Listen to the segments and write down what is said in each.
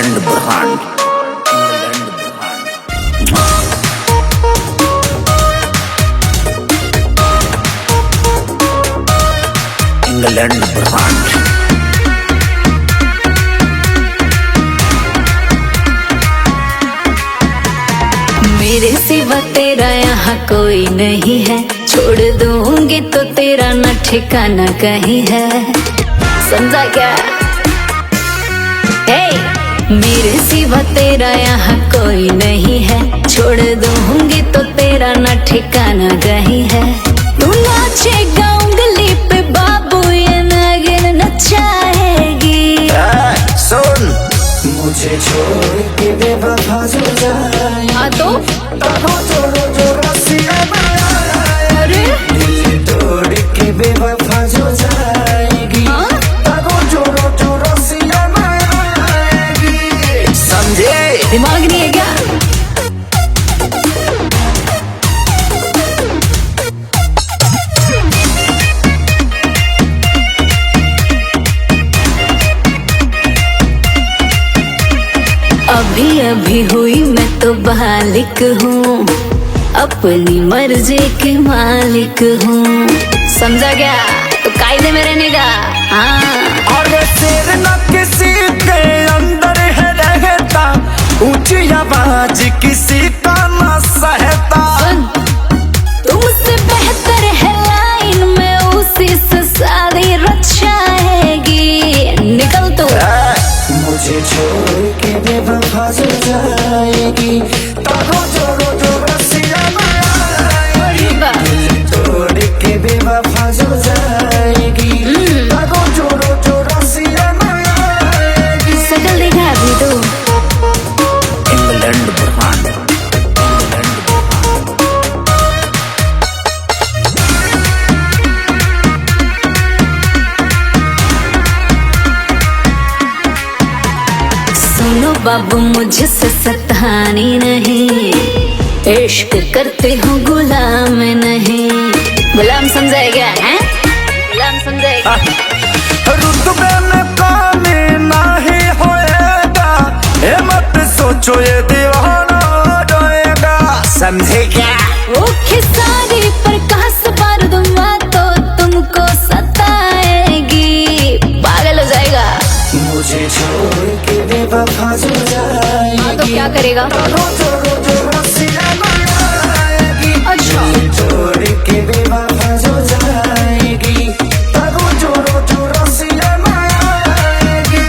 England brand, England brand. मेरे सिवा तेरा यहाँ कोई नहीं है, छोड़ दूंगी तो तेरा न ठिकाना कहीं है, समझा क्या? मेरे सिवा तेरा यहाँ कोई नहीं है, छोड़ दूंगी तो तेरा न ठिकाना कहीं है। तू नाचेगा उंगली पे बाबू ये नागिन नचाएगी। सुन, मुझे छोड़ के बेवफा जो जाए, हाँ तो जो रस्सियाँ बनाए, अरे दिल तोड़ के बेवफा जो जाएगी, जो रस्सियाँ बनाएगी। समझे? दिमाग नहीं है क्या? अभी अभी हुई मैं तो बालिक हूँ, अपनी मर्जी के मालिक हूँ, समझा क्या? तो कायदे में रहने का। हाँ और सिर न किसी के अंदर है रहता, ऊंची आवाज किसी का न सहता। तुमसे बेहतर है लाइन में उसी से शादी रचाएगी। निकल तू। मुझे छोड़ के बेवफा जो जाएगी, जो रस्सियाँ बनाएगी, दिल तोड़ के बेवफा जो जाएगी, जो रस्सियाँ बनाएगी। सकल देखा अभी तो। इंग्लैंड ब्रांड, सुनो बाबू मुझसे सतानी नहीं, इश्क करते हो गुलाम नहीं। गुलाम समझाए क्या है? गुलाम समझाएगा। रुतबे में कमी नहीं होएगा, ये मत सोचो ये दीवाना जाएगा। समझे क्या? वो खिसारी पर कस पर दूंगा तो तुमको सताएगी, पागल हो जाएगा। मुझे छोड़ के बेवफा जो जाएगी, हाँ तो क्या करेगा? जो रस्सियाँ बनाएगी, अच्छा छोड़ के बेवफा जो जाएगी, जो रस्सियाँ बनाएगी।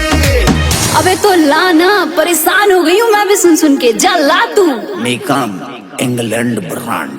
अबे तो लाना, परेशान हो गई हूँ मैं भी सुन सुन के। जा ला तू। मेकम इंग्लैंड ब्रांड।